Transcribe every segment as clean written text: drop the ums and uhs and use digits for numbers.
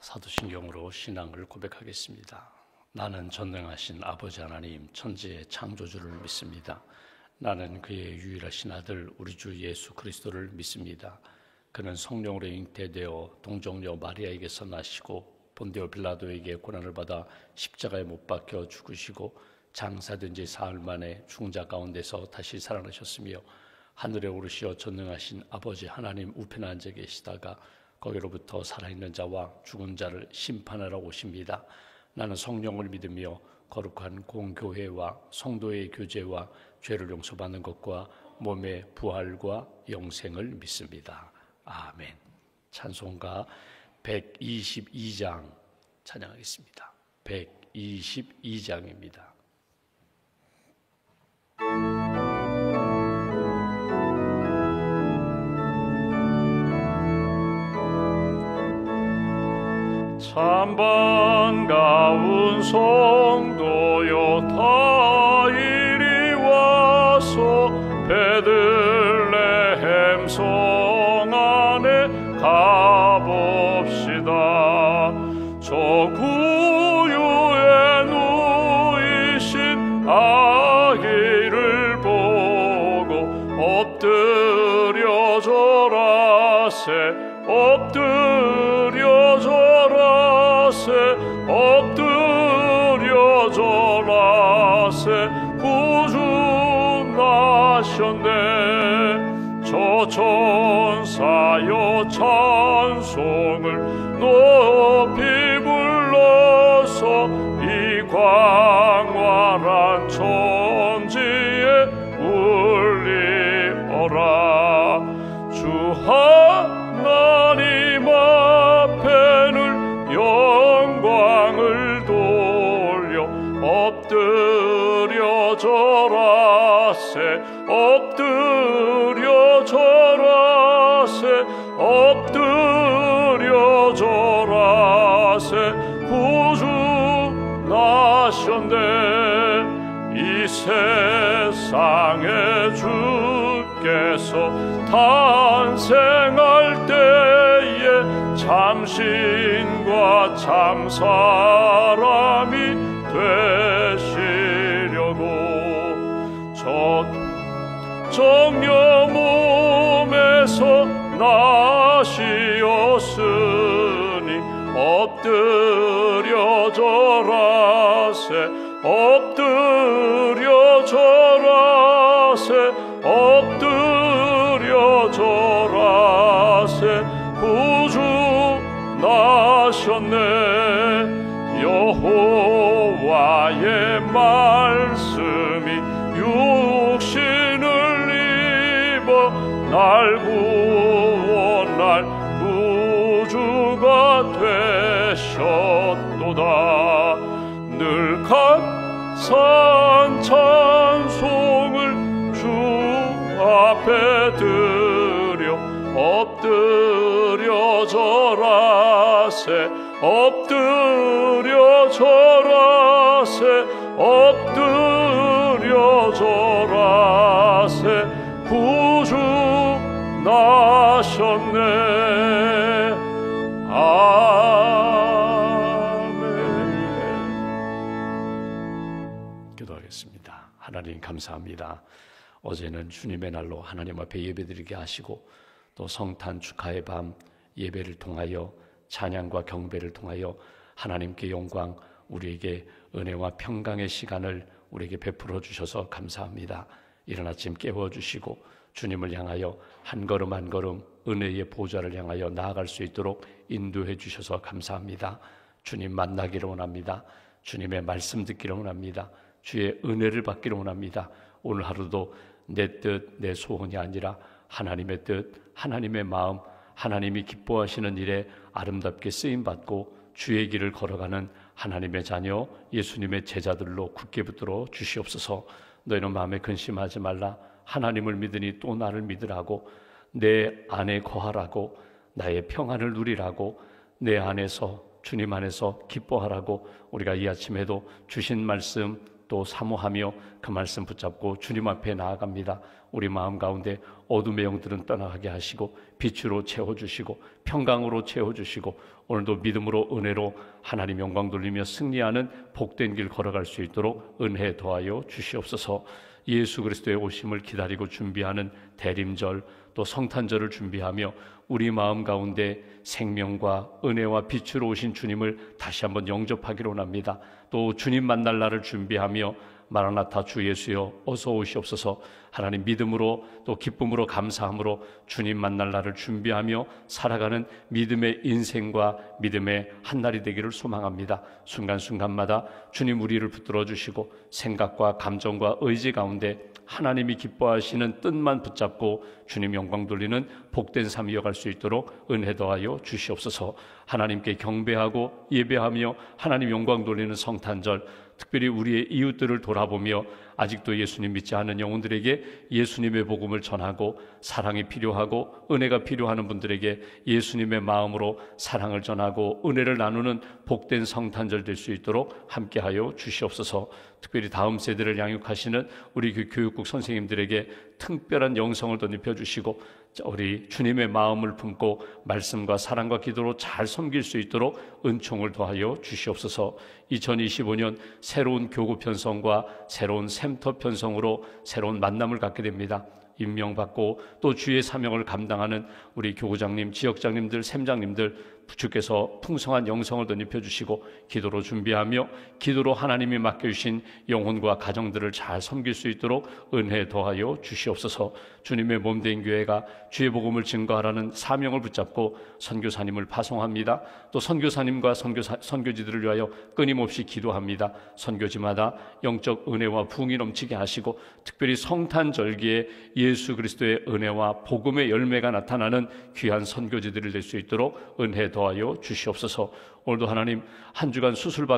사도신경으로 신앙을 고백하겠습니다. 나는 전능하신 아버지 하나님 천지의 창조주를 믿습니다. 나는 그의 유일하신 아들 우리 주 예수 그리스도를 믿습니다. 그는 성령으로 잉태되어 동정녀 마리아에게서 나시고 본디오 빌라도에게 고난을 받아 십자가에 못 박혀 죽으시고 장사된 지 사흘 만에 죽은 자 가운데서 다시 살아나셨으며 하늘에 오르시어 전능하신 아버지 하나님 우편에 앉아 계시다가 거기로부터 살아있는 자와 죽은 자를 심판하러 오십니다. 나는 성령을 믿으며 거룩한 공교회와 성도의 교제와 죄를 용서받는 것과 몸의 부활과 영생을 믿습니다. 아멘. 찬송가 122장 찬양하겠습니다. 122장입니다. 참 반가운 성도여 다 이리 와서 베들레헴 성 안에 가봅시다. 저 구유에 누이신 아기를 보고 엎드려 절하세 엎드려 절하세 엎드려 절하세 구주 나셨네. 저 천사여 찬송을 높이 불러서 이 광활한 천지에 울리어라. 주 하나님 앞에는 영광을 돌려 엎드려 절하세 엎드려 절하세 엎드려 절하세 구주 나셨네. 이 세상에 주께서 탄생할 때에 참신과 참사람이 되시려고 정녀 몸에서 나시었으니 엎드려 절하세 엎드려 절하세 엎드려 절하세 구주 나셨네 여호와의 말씀이 육신을 입어 날 구원할 구주가 되셨도다 늘 감사한 찬송을 주 앞에 드려 엎드려 절하세 엎드려 절하세 엎드려 절하세 구주 나셨네 아멘. 기도하겠습니다. 하나님 감사합니다. 어제는 주님의 날로 하나님 앞에 예배드리게 하시고 또 성탄 축하의 밤 예배를 통하여 찬양과 경배를 통하여 하나님께 영광, 우리에게 은혜와 평강의 시간을 우리에게 베풀어 주셔서 감사합니다. 이른 아침 깨워주시고 주님을 향하여 한 걸음 한 걸음 은혜의 보좌를 향하여 나아갈 수 있도록 인도해 주셔서 감사합니다. 주님 만나기를 원합니다. 주님의 말씀 듣기를 원합니다. 주의 은혜를 받기를 원합니다. 오늘 하루도 내 뜻, 내 소원이 아니라 하나님의 뜻, 하나님의 마음, 하나님이 기뻐하시는 일에 아름답게 쓰임받고 주의 길을 걸어가는 하나님의 자녀, 예수님의 제자들로 굳게 붙들어 주시옵소서. 너희는 마음에 근심하지 말라. 하나님을 믿으니 또 나를 믿으라고, 내 안에 거하라고, 나의 평안을 누리라고, 내 안에서 주님 안에서 기뻐하라고. 우리가 이 아침에도 주신 말씀 또 사모하며 그 말씀 붙잡고 주님 앞에 나아갑니다. 우리 마음 가운데 어둠의 영들은 떠나가게 하시고 빛으로 채워주시고 평강으로 채워주시고 오늘도 믿음으로 은혜로 하나님 영광 돌리며 승리하는 복된 길 걸어갈 수 있도록 은혜 더하여 주시옵소서. 예수 그리스도의 오심을 기다리고 준비하는 대림절 또 성탄절을 준비하며 우리 마음 가운데 생명과 은혜와 빛으로 오신 주님을 다시 한번 영접하기로 합니다. 또 주님 만날 날을 준비하며 마라나타 주 예수여 어서 오시옵소서. 하나님 믿음으로 또 기쁨으로 감사함으로 주님 만날 날을 준비하며 살아가는 믿음의 인생과 믿음의 한날이 되기를 소망합니다. 순간순간마다 주님 우리를 붙들어 주시고 생각과 감정과 의지 가운데 하나님이 기뻐하시는 뜻만 붙잡고 주님 영광 돌리는 복된 삶 이어갈 수 있도록 은혜 더하여 주시옵소서. 하나님께 경배하고 예배하며 하나님 영광 돌리는 성탄절, 특별히 우리의 이웃들을 돌아보며 아직도 예수님 믿지 않은 영혼들에게 예수님의 복음을 전하고 사랑이 필요하고 은혜가 필요한 분들에게 예수님의 마음으로 사랑을 전하고 은혜를 나누는 복된 성탄절 될 수 있도록 함께하여 주시옵소서. 특별히 다음 세대를 양육하시는 우리 교육국 선생님들에게 특별한 영성을 덧입혀주시고 우리 주님의 마음을 품고 말씀과 사랑과 기도로 잘 섬길 수 있도록 은총을 더하여 주시옵소서. 2025년 새로운 교구 편성과 새로운 샘터 편성으로 새로운 만남을 갖게 됩니다. 임명받고 또 주의 사명을 감당하는 우리 교구장님, 지역장님들, 샘장님들 주께서 풍성한 영성을 덧입혀 주시고 기도로 준비하며 기도로 하나님이 맡겨주신 영혼과 가정들을 잘 섬길 수 있도록 은혜 더하여 주시옵소서. 주님의 몸된 교회가 주의 복음을 증거하라는 사명을 붙잡고 선교사님을 파송합니다. 또 선교사님과 선교지들을 위하여 끊임없이 기도합니다. 선교지마다 영적 은혜와 부흥이 넘치게 하시고 특별히 성탄절기에 예수 그리스도의 은혜와 복음의 열매가 나타나는 귀한 선교지들이 될 수 있도록 은혜 더하여 주시옵소서. 오늘도 하나님 한 주간 수술을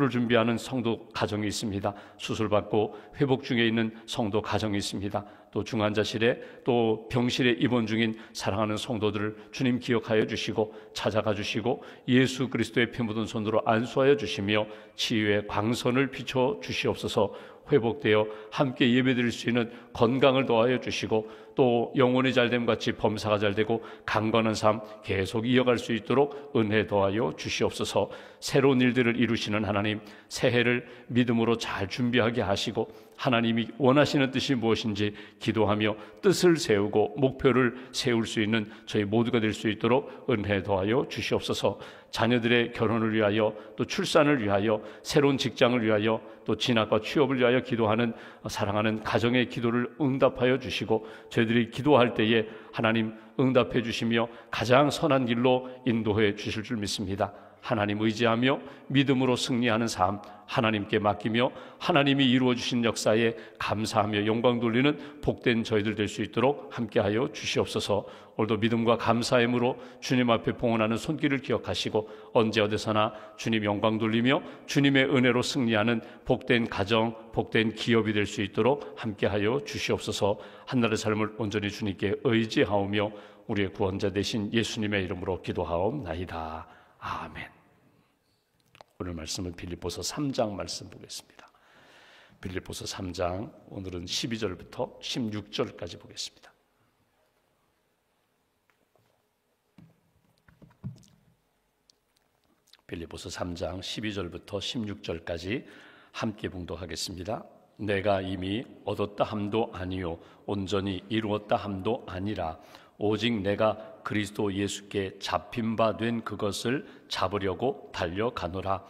준비하는 성도 가정이 있습니다. 수술받고 회복 중에 있는 성도 가정이 있습니다. 또 중환자실에 또 병실에 입원 중인 사랑하는 성도들을 주님 기억하여 주시고 찾아가 주시고 예수 그리스도의 피 묻은 손으로 안수하여 주시며 치유의 광선을 비춰 주시옵소서. 회복되어 함께 예배드릴 수 있는 건강을 더하여 주시고 또 영혼이 잘됨 같이 범사가 잘되고 강건한 삶 계속 이어갈 수 있도록 은혜 더하여 주시옵소서. 새로운 일들을 이루시는 하나님, 새해를 믿음으로 잘 준비하게 하시고 하나님이 원하시는 뜻이 무엇인지 기도하며 뜻을 세우고 목표를 세울 수 있는 저희 모두가 될 수 있도록 은혜 더하여 주시옵소서. 자녀들의 결혼을 위하여, 또 출산을 위하여, 새로운 직장을 위하여, 또 진학과 취업을 위하여 기도하는 사랑하는 가정의 기도를 응답하여 주시고, 저희들이 기도할 때에 하나님 응답해 주시며 가장 선한 길로 인도해 주실 줄 믿습니다. 하나님 의지하며 믿음으로 승리하는 삶 하나님께 맡기며 하나님이 이루어 주신 역사에 감사하며 영광 돌리는 복된 저희들 될 수 있도록 함께하여 주시옵소서. 오늘도 믿음과 감사의 힘으로 주님 앞에 봉헌하는 손길을 기억하시고 언제 어디서나 주님 영광 돌리며 주님의 은혜로 승리하는 복된 가정, 복된 기업이 될 수 있도록 함께하여 주시옵소서. 한날의 삶을 온전히 주님께 의지하오며 우리의 구원자 되신 예수님의 이름으로 기도하옵나이다. 아멘. 오늘 말씀은 빌립보서 3장 말씀 보겠습니다. 빌립보서 3장 오늘은 12절부터 16절까지 보겠습니다. 빌립보서 3장 12절부터 16절까지 함께 봉독하겠습니다. 내가 이미 얻었다 함도 아니요 온전히 이루었다 함도 아니라 오직 내가 그리스도 예수께 잡힌 바 된 그것을 잡으려고 달려가노라.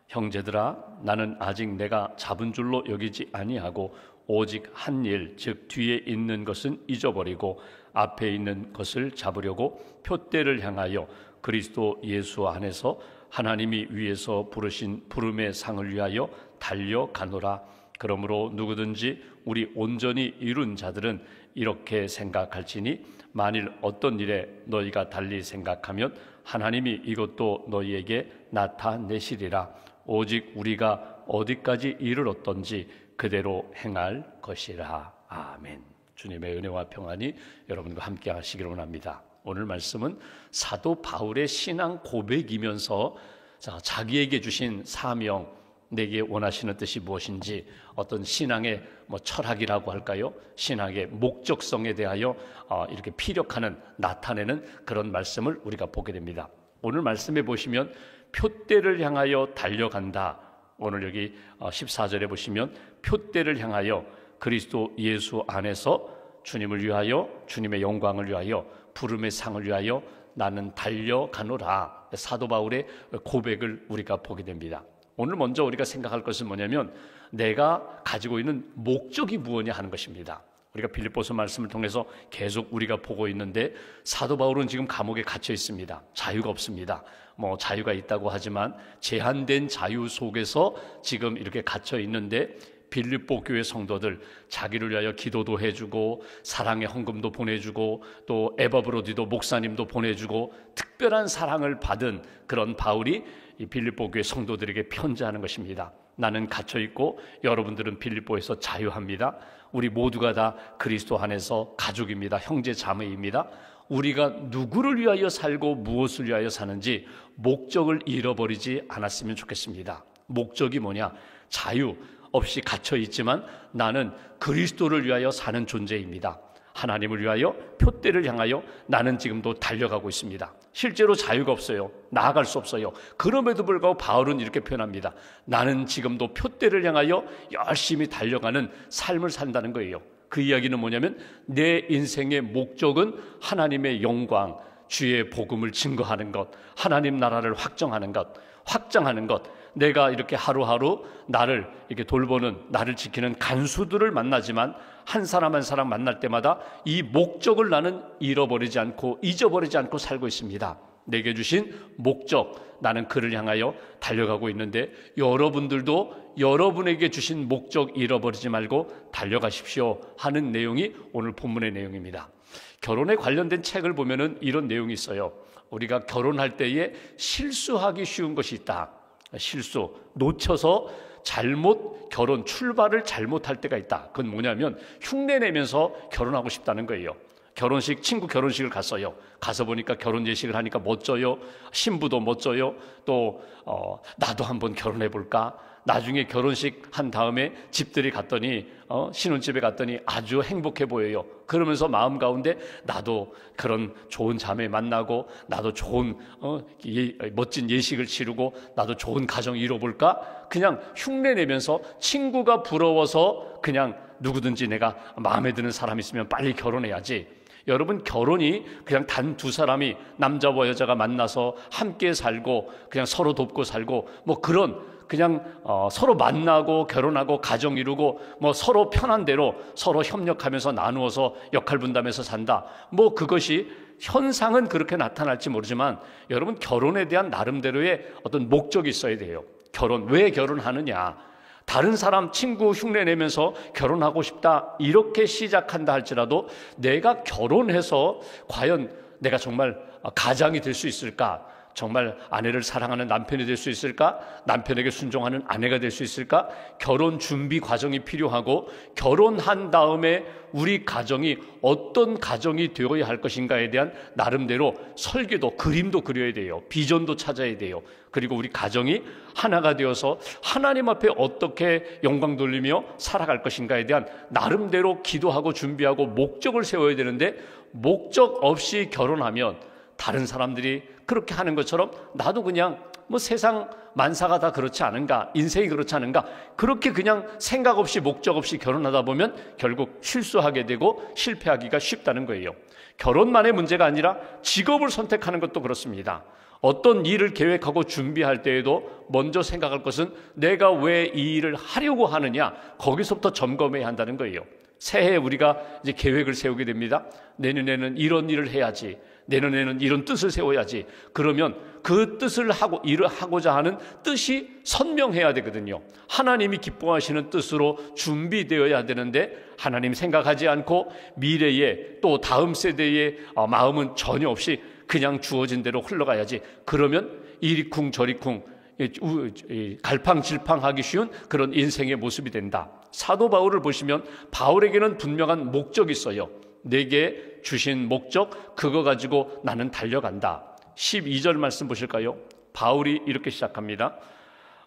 형제들아, 나는 아직 내가 잡은 줄로 여기지 아니하고 오직 한 일, 즉 뒤에 있는 것은 잊어버리고 앞에 있는 것을 잡으려고 표대를 향하여 그리스도 예수 안에서 하나님이 위에서 부르신 부름의 상을 위하여 달려가노라. 그러므로 누구든지 우리 온전히 이룬 자들은 이렇게 생각할지니 만일 어떤 일에 너희가 달리 생각하면 하나님이 이것도 너희에게 나타내시리라. 오직 우리가 어디까지 이르렀던지 그대로 행할 것이라. 아멘. 주님의 은혜와 평안이 여러분과 함께 하시기를 원합니다. 오늘 말씀은 사도 바울의 신앙 고백이면서 자기에게 주신 사명, 내게 원하시는 뜻이 무엇인지, 어떤 신앙의 철학이라고 할까요? 신앙의 목적성에 대하여 이렇게 피력하는, 나타내는 그런 말씀을 우리가 보게 됩니다. 오늘 말씀에 보시면 표대를 향하여 달려간다. 오늘 여기 14절에 보시면 표대를 향하여 그리스도 예수 안에서 주님을 위하여, 주님의 영광을 위하여, 부름의 상을 위하여 나는 달려가노라. 사도 바울의 고백을 우리가 보게 됩니다. 오늘 먼저 우리가 생각할 것은 뭐냐면 내가 가지고 있는 목적이 무엇이냐 하는 것입니다. 우리가 빌립보서 말씀을 통해서 계속 우리가 보고 있는데 사도 바울은 지금 감옥에 갇혀 있습니다. 자유가 없습니다. 자유가 있다고 하지만 제한된 자유 속에서 지금 이렇게 갇혀 있는데 빌립보 교회 성도들 자기를 위하여 기도도 해주고 사랑의 헌금도 보내주고 또 에바브로디도 목사님도 보내주고 특별한 사랑을 받은 그런 바울이 이 빌립보 교회 성도들에게 편지하는 것입니다. 나는 갇혀있고 여러분들은 빌립보에서 자유합니다. 우리 모두가 다 그리스도 안에서 가족입니다. 형제 자매입니다. 우리가 누구를 위하여 살고 무엇을 위하여 사는지 목적을 잃어버리지 않았으면 좋겠습니다. 목적이 뭐냐? 자유 없이 갇혀있지만 나는 그리스도를 위하여 사는 존재입니다. 하나님을 위하여 표대를 향하여 나는 지금도 달려가고 있습니다. 실제로 자유가 없어요. 나아갈 수 없어요. 그럼에도 불구하고 바울은 이렇게 표현합니다. 나는 지금도 표대를 향하여 열심히 달려가는 삶을 산다는 거예요. 그 이야기는 뭐냐면 내 인생의 목적은 하나님의 영광, 주의 복음을 증거하는 것, 하나님 나라를 확장하는 것, 내가 이렇게 하루하루 나를 이렇게 돌보는, 나를 지키는 간수들을 만나지만 한 사람 한 사람 만날 때마다 이 목적을 나는 잊어버리지 않고 살고 있습니다. 내게 주신 목적, 나는 그를 향하여 달려가고 있는데 여러분들도 여러분에게 주신 목적 잃어버리지 말고 달려가십시오 하는 내용이 오늘 본문의 내용입니다. 결혼에 관련된 책을 보면은 이런 내용이 있어요. 우리가 결혼할 때에 실수하기 쉬운 것이 있다. 실수, 놓쳐서 결혼 출발을 잘못할 때가 있다. 그건 뭐냐면 흉내내면서 결혼하고 싶다는 거예요. 친구 결혼식을 갔어요. 가서 보니까 결혼 예식을 하니까 멋져요. 신부도 멋져요. 또 나도 한번 결혼해 볼까? 나중에 결혼식 한 다음에 집들이 갔더니 신혼집에 갔더니 아주 행복해 보여요. 그러면서 마음 가운데 나도 그런 좋은 자매 만나고 나도 좋은 멋진 예식을 치르고 나도 좋은 가정 이뤄볼까? 그냥 흉내내면서 친구가 부러워서 그냥 누구든지 내가 마음에 드는 사람 있으면 빨리 결혼해야지. 여러분, 결혼이 그냥 단 두 사람이 남자와 여자가 만나서 함께 살고 그냥 서로 돕고 살고 뭐 그런 그냥 서로 만나고 결혼하고 가정 이루고 뭐 서로 편한 대로 서로 협력하면서 나누어서 역할 분담해서 산다. 뭐 그것이 현상은 그렇게 나타날지 모르지만 여러분, 결혼에 대한 나름대로의 어떤 목적이 있어야 돼요. 결혼, 왜 결혼하느냐? 다른 사람 친구 흉내내면서 결혼하고 싶다 이렇게 시작한다 할지라도 내가 결혼해서 과연 내가 정말 가장이 될 수 있을까? 정말 아내를 사랑하는 남편이 될 수 있을까? 남편에게 순종하는 아내가 될 수 있을까? 결혼 준비 과정이 필요하고 결혼한 다음에 우리 가정이 어떤 가정이 되어야 할 것인가에 대한 나름대로 설계도, 그림도 그려야 돼요. 비전도 찾아야 돼요. 그리고 우리 가정이 하나가 되어서 하나님 앞에 어떻게 영광 돌리며 살아갈 것인가에 대한 나름대로 기도하고 준비하고 목적을 세워야 되는데, 목적 없이 결혼하면 다른 사람들이 그렇게 하는 것처럼 나도 그냥 뭐 세상 만사가 다 그렇지 않은가, 인생이 그렇지 않은가, 그렇게 그냥 생각 없이 목적 없이 결혼하다 보면 결국 실수하게 되고 실패하기가 쉽다는 거예요. 결혼만의 문제가 아니라 직업을 선택하는 것도 그렇습니다. 어떤 일을 계획하고 준비할 때에도 먼저 생각할 것은 내가 왜 이 일을 하려고 하느냐, 거기서부터 점검해야 한다는 거예요. 새해 우리가 이제 계획을 세우게 됩니다. 내년에는 이런 일을 해야지, 내년에는 이런 뜻을 세워야지. 그러면 그 뜻을 일을 하고자 하는 뜻이 선명해야 되거든요. 하나님이 기뻐하시는 뜻으로 준비되어야 되는데 하나님 생각하지 않고 미래에 또 다음 세대의 마음은 전혀 없이 그냥 주어진 대로 흘러가야지. 그러면 이리쿵 저리쿵 갈팡질팡하기 쉬운 그런 인생의 모습이 된다. 사도 바울을 보시면 바울에게는 분명한 목적이 있어요. 내게 주신 목적, 그거 가지고 나는 달려간다. 12절 말씀 보실까요? 바울이 이렇게 시작합니다.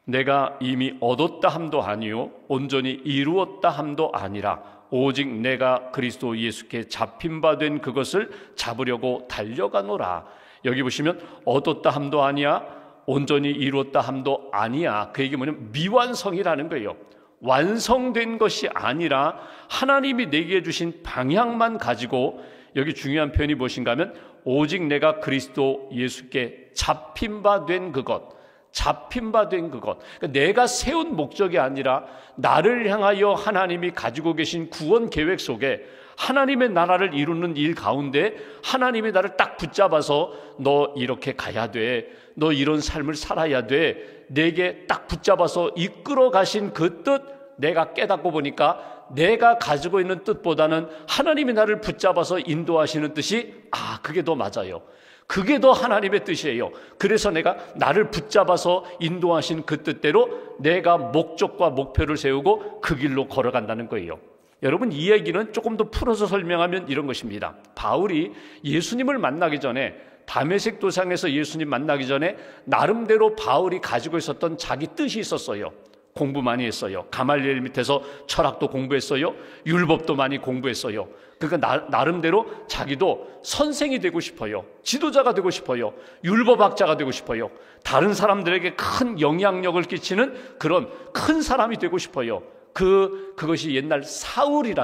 내가 이미 얻었다 함도 아니요 온전히 이루었다 함도 아니라 오직 내가 그리스도 예수께 잡힌 바 된 그것을 잡으려고 달려가노라. 여기 보시면 얻었다 함도 아니야, 온전히 이루었다 함도 아니야. 그 얘기 뭐냐면 미완성이라는 거예요. 완성된 것이 아니라 하나님이 내게 주신 방향만 가지고, 여기 중요한 표현이 무엇인가 하면 오직 내가 그리스도 예수께 잡힌 바 된 그것, 잡힌 바 된 그것. 그러니까 내가 세운 목적이 아니라 나를 향하여 하나님이 가지고 계신 구원 계획 속에 하나님의 나라를 이루는 일 가운데 하나님이 나를 딱 붙잡아서 너 이렇게 가야 돼, 너 이런 삶을 살아야 돼, 내게 딱 붙잡아서 이끌어 가신 그 뜻, 내가 깨닫고 보니까 내가 가지고 있는 뜻보다는 하나님이 나를 붙잡아서 인도하시는 뜻이 그게 더 맞아요. 그게 더 하나님의 뜻이에요. 그래서 내가 나를 붙잡아서 인도하신 그 뜻대로 내가 목적과 목표를 세우고 그 길로 걸어간다는 거예요. 여러분, 이 얘기는 조금 더 풀어서 설명하면 이런 것입니다. 바울이 예수님을 만나기 전에, 다메섹 도상에서 예수님 만나기 전에 나름대로 바울이 가지고 있었던 자기 뜻이 있었어요. 공부 많이 했어요. 가말리엘 밑에서 철학도 공부했어요. 율법도 많이 공부했어요. 그러니까 나름대로 자기도 선생이 되고 싶어요. 지도자가 되고 싶어요. 율법학자가 되고 싶어요. 다른 사람들에게 큰 영향력을 끼치는 그런 큰 사람이 되고 싶어요. 그것이 옛날 사울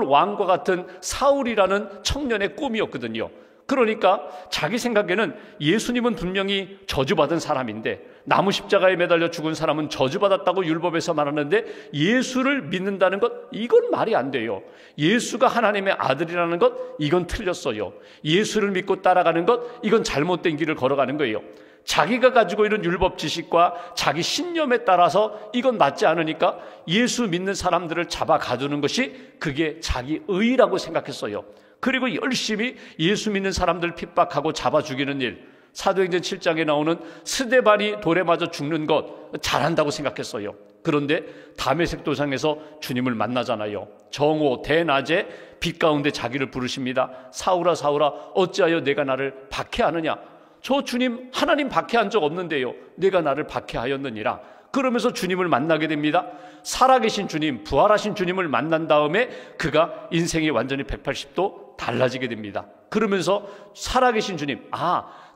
왕과 같은 사울이라는 청년의 꿈이었거든요. 그러니까 자기 생각에는 예수님은 분명히 저주받은 사람인데, 나무 십자가에 매달려 죽은 사람은 저주받았다고 율법에서 말하는데 예수를 믿는다는 것, 이건 말이 안 돼요. 예수가 하나님의 아들이라는 것, 이건 틀렸어요. 예수를 믿고 따라가는 것, 이건 잘못된 길을 걸어가는 거예요. 자기가 가지고 있는 율법 지식과 자기 신념에 따라서 이건 맞지 않으니까 예수 믿는 사람들을 잡아 가두는 것이 그게 자기 의라고 생각했어요. 그리고 열심히 예수 믿는 사람들 핍박하고 잡아 죽이는 일, 사도행전 7장에 나오는 스데반이 돌에 맞아 죽는 것 잘한다고 생각했어요. 그런데 다메섹 도상에서 주님을 만나잖아요. 정오 대낮에 빛 가운데 자기를 부르십니다. 사울아 사울아 어찌하여 내가 나를 박해하느냐. 저 주님 하나님 박해한 적 없는데요, 내가 나를 박해하였느니라. 그러면서 주님을 만나게 됩니다. 살아계신 주님, 부활하신 주님을 만난 다음에 그가 인생이 완전히 180도 달라지게 됩니다. 그러면서 살아계신 주님,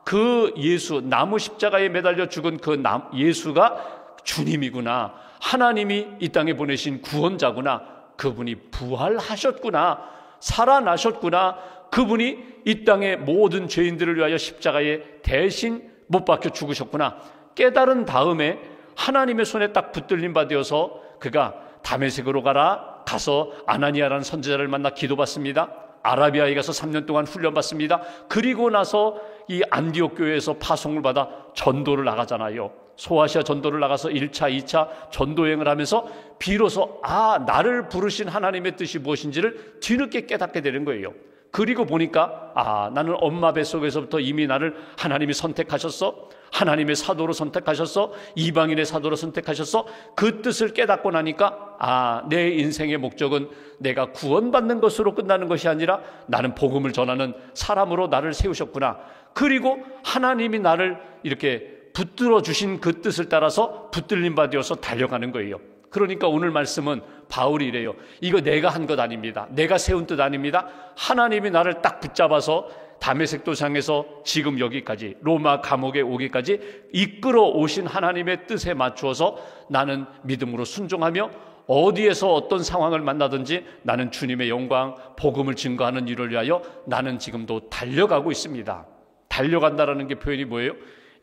그 예수, 나무 십자가에 매달려 죽은 그 예수가 주님이구나, 하나님이 이 땅에 보내신 구원자구나, 그분이 부활하셨구나, 살아나셨구나, 그분이 이 땅의 모든 죄인들을 위하여 십자가에 대신 못 박혀 죽으셨구나 깨달은 다음에 하나님의 손에 딱 붙들림 받아서 그가 다메섹으로 가서 아나니아라는 선지자를 만나 기도받습니다. 아라비아에 가서 3년 동안 훈련받습니다. 그리고 나서 이 안디옥 교회에서 파송을 받아 전도를 나가잖아요. 소아시아 전도를 나가서 1차, 2차 전도여행을 하면서 비로소 나를 부르신 하나님의 뜻이 무엇인지를 뒤늦게 깨닫게 되는 거예요. 그리고 보니까 나는 엄마 뱃속에서부터 이미 나를 하나님이 선택하셨어, 하나님의 사도로 선택하셨어, 이방인의 사도로 선택하셨어. 그 뜻을 깨닫고 나니까 내 인생의 목적은 내가 구원받는 것으로 끝나는 것이 아니라 나는 복음을 전하는 사람으로 나를 세우셨구나. 그리고 하나님이 나를 이렇게 붙들어 주신 그 뜻을 따라서 붙들림 받아서 달려가는 거예요. 그러니까 오늘 말씀은 바울이 이래요. 이거 내가 한 것 아닙니다. 내가 세운 뜻 아닙니다. 하나님이 나를 딱 붙잡아서 다메섹 도상에서 지금 여기까지 로마 감옥에 오기까지 이끌어 오신 하나님의 뜻에 맞추어서 나는 믿음으로 순종하며 어디에서 어떤 상황을 만나든지 나는 주님의 영광, 복음을 증거하는 일을 위하여 나는 지금도 달려가고 있습니다. 달려간다라는 게 표현이 뭐예요?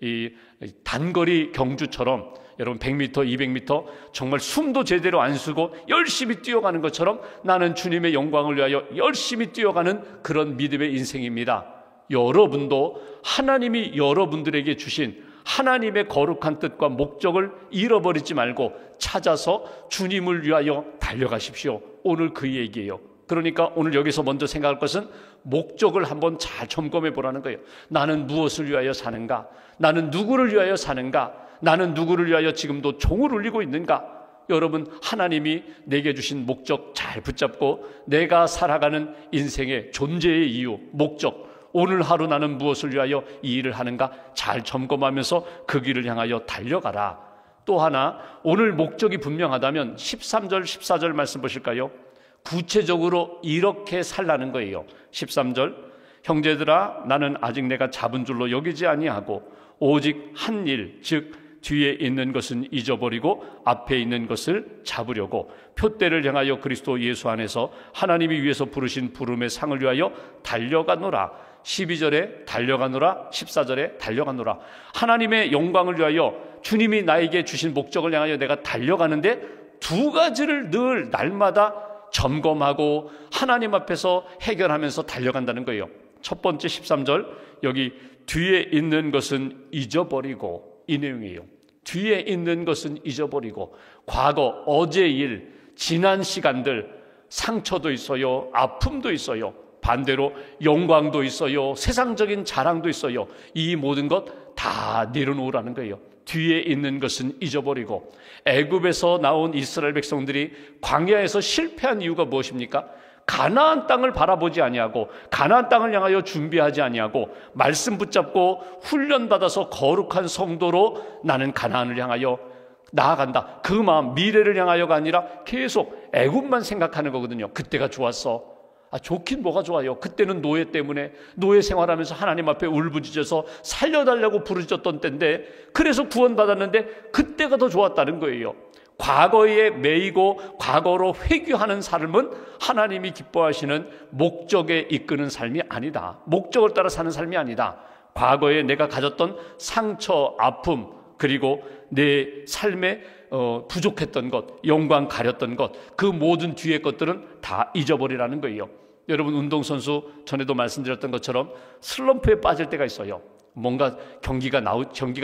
이 단거리 경주처럼 여러분 100m, 200m 정말 숨도 제대로 안 쉬고 열심히 뛰어가는 것처럼 나는 주님의 영광을 위하여 열심히 뛰어가는 그런 믿음의 인생입니다. 여러분도 하나님이 여러분들에게 주신 하나님의 거룩한 뜻과 목적을 잃어버리지 말고 찾아서 주님을 위하여 달려가십시오. 오늘 그 얘기예요. 그러니까 오늘 여기서 먼저 생각할 것은 목적을 한번 잘 점검해 보라는 거예요. 나는 무엇을 위하여 사는가? 나는 누구를 위하여 사는가? 나는 누구를 위하여 지금도 종을 울리고 있는가? 여러분, 하나님이 내게 주신 목적 잘 붙잡고 내가 살아가는 인생의 존재의 이유, 목적, 오늘 하루 나는 무엇을 위하여 이 일을 하는가 잘 점검하면서 그 길을 향하여 달려가라. 또 하나, 오늘 목적이 분명하다면 13절, 14절 말씀 보실까요? 구체적으로 이렇게 살라는 거예요. 13절, 형제들아 나는 아직 내가 잡은 줄로 여기지 아니하고 오직 한 일, 즉 뒤에 있는 것은 잊어버리고 앞에 있는 것을 잡으려고 표대를 향하여 그리스도 예수 안에서 하나님이 위에서 부르신 부름의 상을 위하여 달려가노라. 12절에 달려가노라, 14절에 달려가노라. 하나님의 영광을 위하여 주님이 나에게 주신 목적을 향하여 내가 달려가는데 두 가지를 늘 날마다 점검하고 하나님 앞에서 해결하면서 달려간다는 거예요. 첫 번째 13절, 여기 뒤에 있는 것은 잊어버리고, 이 내용이에요. 뒤에 있는 것은 잊어버리고, 과거, 어제 일, 지난 시간들, 상처도 있어요, 아픔도 있어요, 반대로 영광도 있어요, 세상적인 자랑도 있어요. 이 모든 것 다 내려놓으라는 거예요. 뒤에 있는 것은 잊어버리고. 애굽에서 나온 이스라엘 백성들이 광야에서 실패한 이유가 무엇입니까? 가나안 땅을 바라보지 아니하고 가나안 땅을 향하여 준비하지 아니하고 말씀 붙잡고 훈련받아서 거룩한 성도로 나는 가나안을 향하여 나아간다. 그 마음, 미래를 향하여가 아니라 계속 애굽만 생각하는 거거든요. 그때가 좋았어. 좋긴 뭐가 좋아요. 그때는 노예 때문에 노예 생활하면서 하나님 앞에 울부짖어서 살려달라고 부르짖었던 때인데, 그래서 구원받았는데 그때가 더 좋았다는 거예요. 과거에 매이고 과거로 회귀하는 삶은 하나님이 기뻐하시는 목적에 이끄는 삶이 아니다. 목적을 따라 사는 삶이 아니다. 과거에 내가 가졌던 상처, 아픔, 그리고 내 삶에 부족했던 것, 영광 가렸던 것, 그 모든 뒤의 것들은 다 잊어버리라는 거예요. 여러분, 운동선수 전에도 말씀드렸던 것처럼 슬럼프에 빠질 때가 있어요. 뭔가 경기가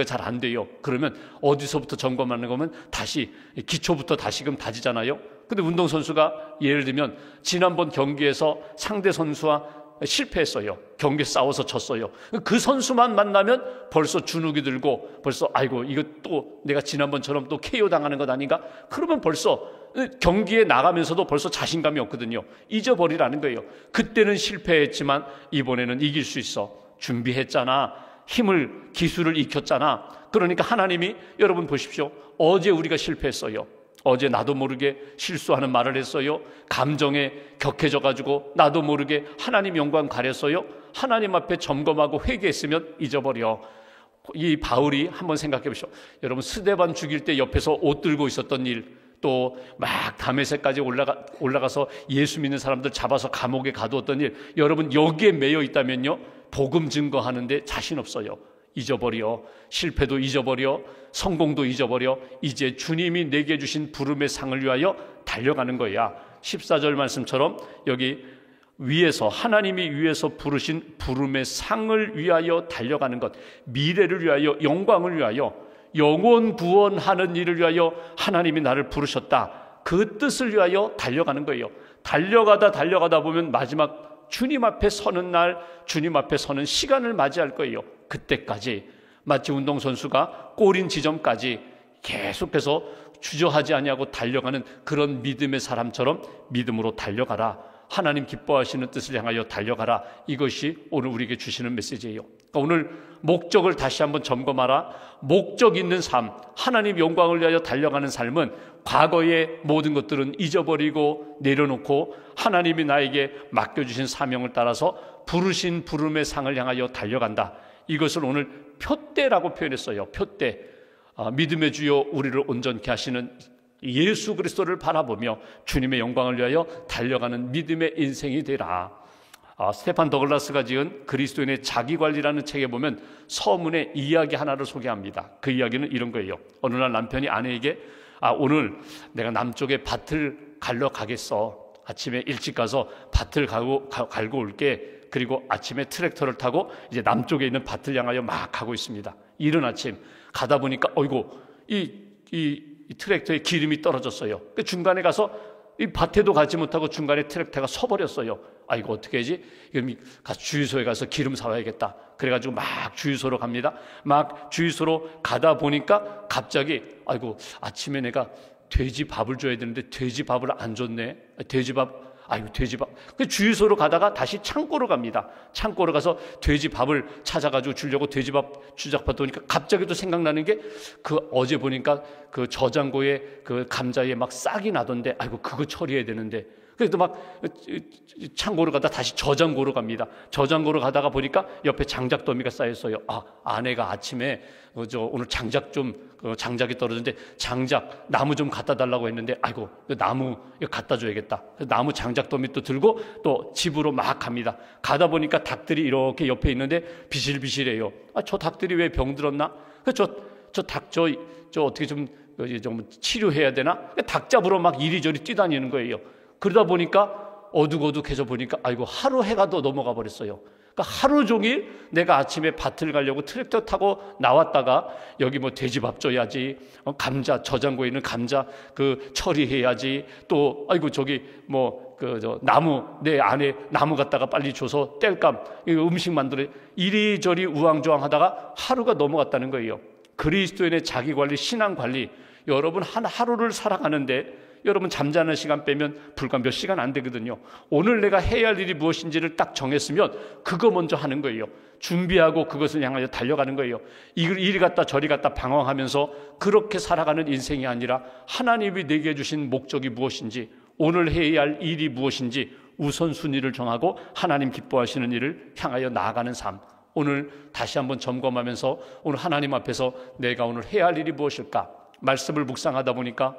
잘 안 돼요. 그러면 어디서부터 점검하는 거면 다시 기초부터 다시금 다지잖아요. 근데 운동선수가 예를 들면 지난번 경기에서 상대 선수와 실패했어요. 경기 싸워서 졌어요. 그 선수만 만나면 벌써 주눅이 들고 벌써 아이고 이거 또 내가 지난번처럼 또 KO 당하는 것 아닌가? 그러면 벌써 경기에 나가면서도 벌써 자신감이 없거든요. 잊어버리라는 거예요. 그때는 실패했지만 이번에는 이길 수 있어. 준비했잖아. 힘을, 기술을 익혔잖아. 그러니까 하나님이, 여러분 보십시오. 어제 우리가 실패했어요. 어제 나도 모르게 실수하는 말을 했어요. 감정에 격해져가지고 나도 모르게 하나님 영광 가렸어요. 하나님 앞에 점검하고 회개했으면 잊어버려. 이 바울이 한번 생각해 보시오. 여러분, 스데반 죽일 때 옆에서 옷 들고 있었던 일, 또 막 다메섹까지 올라가서 예수 믿는 사람들 잡아서 감옥에 가두었던 일, 여러분 여기에 매여 있다면요, 복음 증거하는데 자신 없어요. 잊어버려. 실패도 잊어버려. 성공도 잊어버려. 이제 주님이 내게 주신 부름의 상을 위하여 달려가는 거야. 14절 말씀처럼 여기 위에서, 하나님이 위에서 부르신 부름의 상을 위하여 달려가는 것, 미래를 위하여, 영광을 위하여, 영원 구원하는 일을 위하여 하나님이 나를 부르셨다. 그 뜻을 위하여 달려가는 거예요. 달려가다 보면 마지막 주님 앞에 서는 날, 주님 앞에 서는 시간을 맞이할 거예요. 그때까지 마치 운동선수가 골인 지점까지 계속해서 주저하지 아니하고 달려가는 그런 믿음의 사람처럼 믿음으로 달려가라. 하나님 기뻐하시는 뜻을 향하여 달려가라. 이것이 오늘 우리에게 주시는 메시지예요. 그러니까 오늘 목적을 다시 한번 점검하라. 목적 있는 삶, 하나님 영광을 위하여 달려가는 삶은 과거의 모든 것들은 잊어버리고 내려놓고 하나님이 나에게 맡겨주신 사명을 따라서 부르신 부름의 상을 향하여 달려간다. 이것을 오늘 표대라고 표현했어요. 표대. 믿음의 주여 우리를 온전케 하시는 예수 그리스도를 바라보며 주님의 영광을 위하여 달려가는 믿음의 인생이 되라. 스테판 더글라스가 지은 그리스도인의 자기관리라는 책에 보면 서문의 이야기 하나를 소개합니다. 그 이야기는 이런 거예요. 어느 날 남편이 아내에게 오늘 내가 남쪽에 밭을 갈러 가겠어. 아침에 일찍 가서 밭을 갈고 올게. 그리고 아침에 트랙터를 타고 이제 남쪽에 있는 밭을 향하여 막 가고 있습니다. 이른 아침 가다 보니까 어이구 이 트랙터에 기름이 떨어졌어요. 중간에 가서 이 밭에도 가지 못하고 중간에 트랙터가 서버렸어요. 이거 어떻게 하지? 가서 주유소에 가서 기름 사와야겠다. 그래가지고 막 주유소로 갑니다. 막 주유소로 가다 보니까 갑자기 아침에 내가 돼지 밥을 줘야 되는데 돼지 밥을 안 줬네. 돼지밥. 그 주유소로 가다가 다시 창고로 갑니다. 창고로 가서 돼지 밥을 찾아가지고 주려고 돼지밥 주작받다 보니까 갑자기 또 생각나는 게 어제 보니까 그 저장고에 그 감자에 막 싹이 나던데 그거 처리해야 되는데, 그래도 막 창고로 가다 다시 저장고로 갑니다. 저장고로 가다가 보니까 옆에 장작더미가 쌓였어요. 아내가 아침에 오늘 장작이 떨어졌는데 장작 나무 좀 갖다 달라고 했는데 그 나무 이거 갖다 줘야겠다. 나무 장작더미 또 들고 또 집으로 막 갑니다. 가다 보니까 닭들이 이렇게 옆에 있는데 비실비실해요. 저 닭들이 왜 병들었나? 저 어떻게 좀 치료해야 되나? 닭 잡으러 막 이리저리 뛰다니는 거예요. 그러다 보니까 어둑어둑해져 보니까 하루 해가 더 넘어가 버렸어요. 그러니까 하루 종일 내가 아침에 밭을 가려고 트랙터 타고 나왔다가 여기 돼지밥 줘야지, 감자 저장고에 있는 감자 처리해야지, 또 나무 내 안에 나무 갖다가 빨리 줘서 땔감 음식 만들어, 이리저리 우왕좌왕하다가 하루가 넘어갔다는 거예요. 그리스도인의 자기관리, 신앙관리, 여러분 하루를 살아가는데 여러분 잠자는 시간 빼면 불과 몇 시간 안 되거든요. 오늘 내가 해야 할 일이 무엇인지를 딱 정했으면 그거 먼저 하는 거예요. 준비하고 그것을 향하여 달려가는 거예요. 이리 갔다 저리 갔다 방황하면서 그렇게 살아가는 인생이 아니라 하나님이 내게 주신 목적이 무엇인지, 오늘 해야 할 일이 무엇인지 우선순위를 정하고 하나님 기뻐하시는 일을 향하여 나아가는 삶. 오늘 다시 한번 점검하면서 오늘 하나님 앞에서 내가 오늘 해야 할 일이 무엇일까? 말씀을 묵상하다 보니까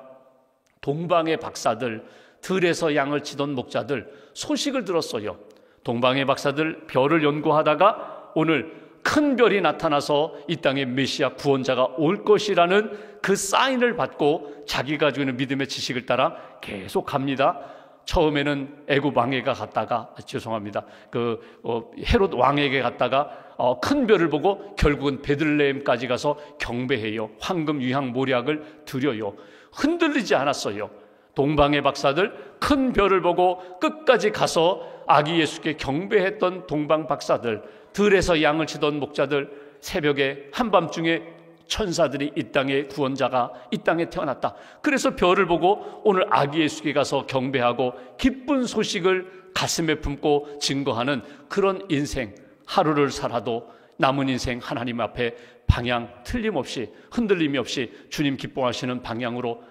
동방의 박사들, 들에서 양을 치던 목자들 소식을 들었어요. 동방의 박사들 별을 연구하다가 오늘 큰 별이 나타나서 이 땅에 메시아 구원자가 올 것이라는 그 사인을 받고 자기가 가지고 있는 믿음의 지식을 따라 계속 갑니다. 처음에는 애굽 왕에게 갔다가 헤롯 왕에게 갔다가 큰 별을 보고 결국은 베들레헴까지 가서 경배해요. 황금 유향 모략을 드려요. 흔들리지 않았어요. 동방의 박사들 큰 별을 보고 끝까지 가서 아기 예수께 경배했던 동방 박사들, 들에서 양을 치던 목자들, 새벽에 한밤중에 천사들이 이 땅의 구원자가 이 땅에 태어났다. 그래서 별을 보고 오늘 아기 예수께 가서 경배하고 기쁜 소식을 가슴에 품고 증거하는 그런 인생. 하루를 살아도 남은 인생 하나님 앞에 방향 틀림없이 흔들림이 없이 주님 기뻐하시는 방향으로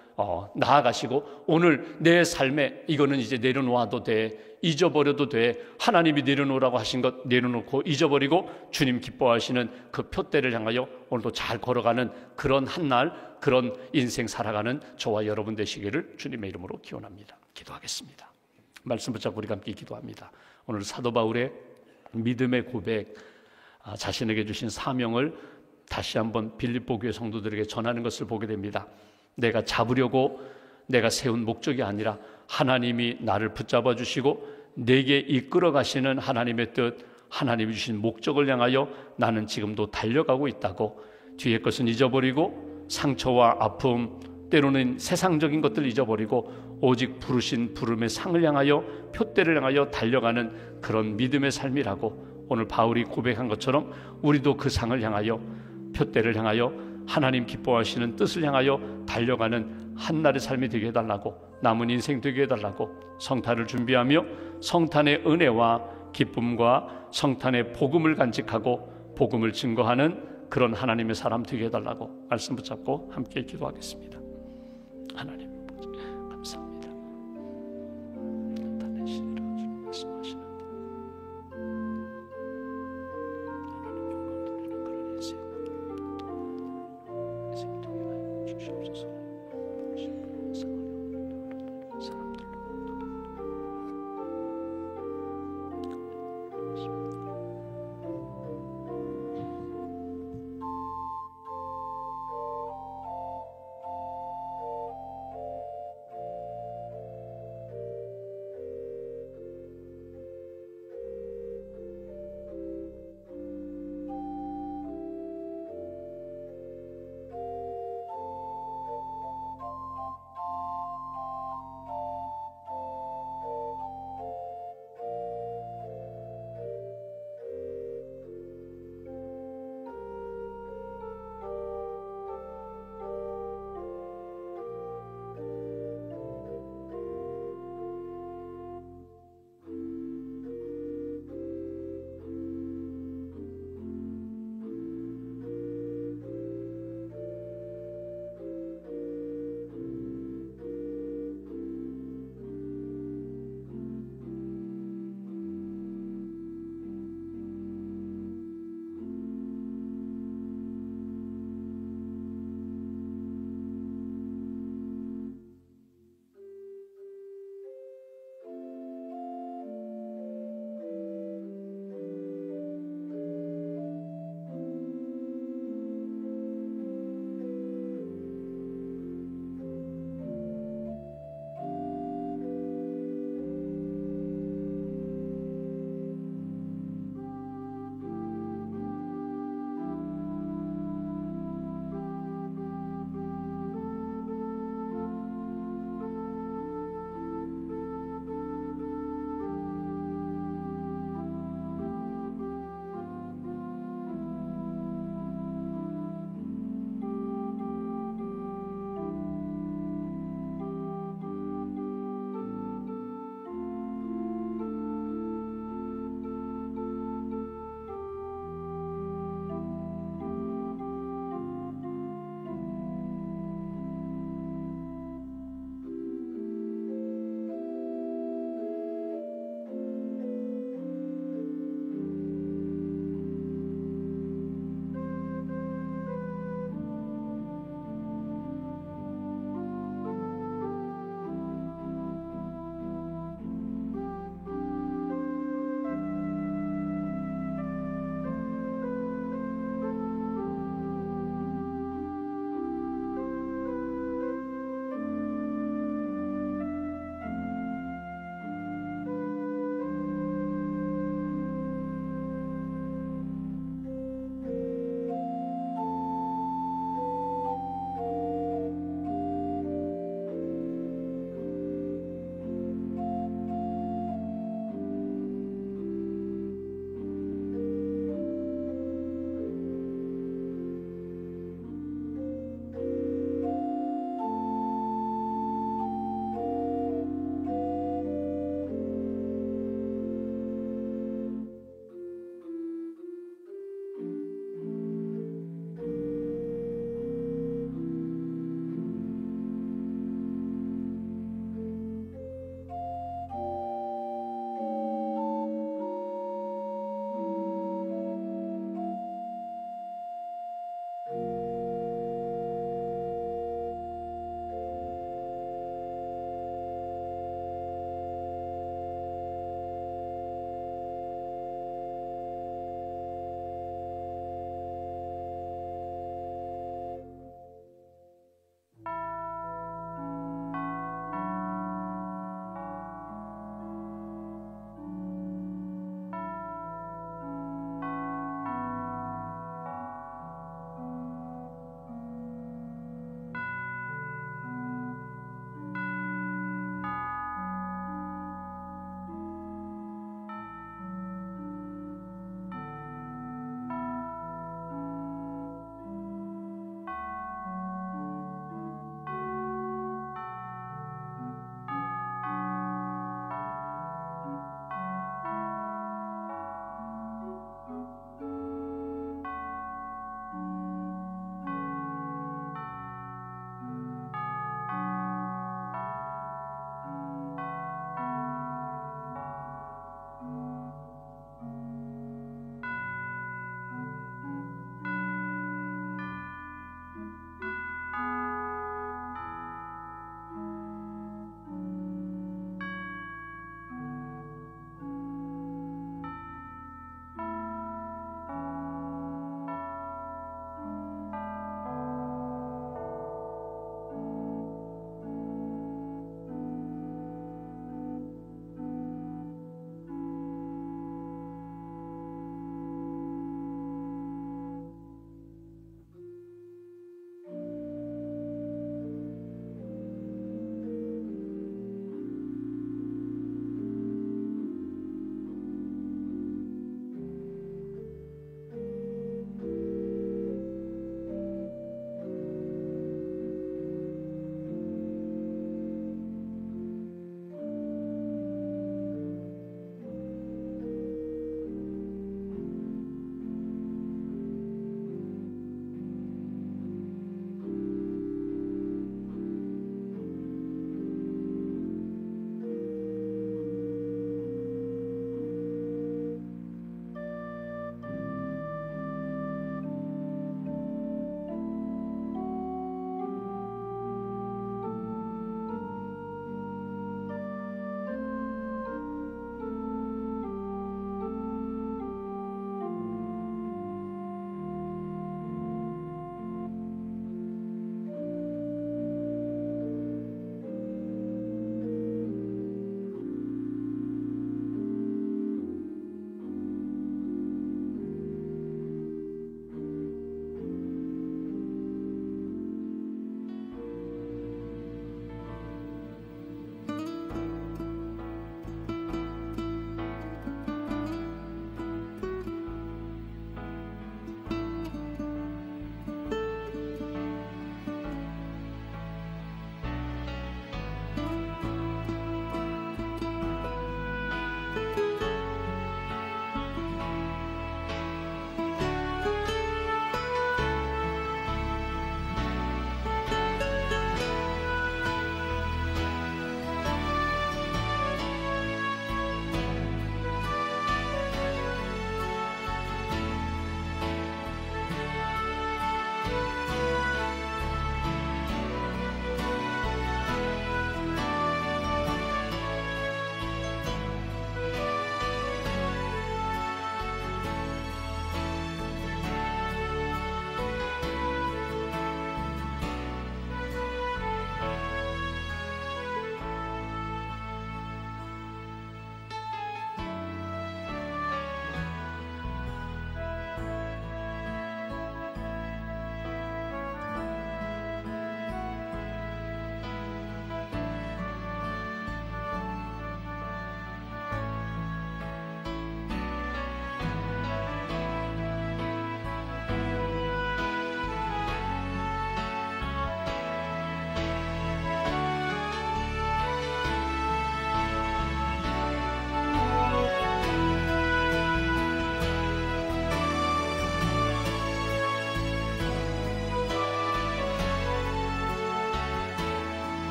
나아가시고, 오늘 내 삶에 이거는 이제 내려놓아도 돼, 잊어버려도 돼, 하나님이 내려놓으라고 하신 것 내려놓고 잊어버리고 주님 기뻐하시는 그 표대를 향하여 오늘도 잘 걸어가는 그런 한날, 그런 인생 살아가는 저와 여러분 되시기를 주님의 이름으로 기원합니다. 기도하겠습니다. 말씀 붙잡고 우리가 함께 기도합니다. 오늘 사도 바울의 믿음의 고백, 자신에게 주신 사명을 다시 한번 빌립보 교회 성도들에게 전하는 것을 보게 됩니다. 내가 잡으려고 내가 세운 목적이 아니라 하나님이 나를 붙잡아 주시고 내게 이끌어 가시는 하나님의 뜻, 하나님이 주신 목적을 향하여 나는 지금도 달려가고 있다고, 뒤의 것은 잊어버리고 상처와 아픔, 때로는 세상적인 것들 잊어버리고 오직 부르신 부름의 상을 향하여, 표대를 향하여 달려가는 그런 믿음의 삶이라고, 오늘 바울이 고백한 것처럼 우리도 그 상을 향하여, 표대를 향하여, 하나님 기뻐하시는 뜻을 향하여 달려가는 한날의 삶이 되게 해달라고, 남은 인생 되게 해달라고, 성탄을 준비하며 성탄의 은혜와 기쁨과 성탄의 복음을 간직하고 복음을 증거하는 그런 하나님의 사람 되게 해달라고 말씀 붙잡고 함께 기도하겠습니다. 하나님 감사합니다. 단의 신이라 주님 말씀하시는데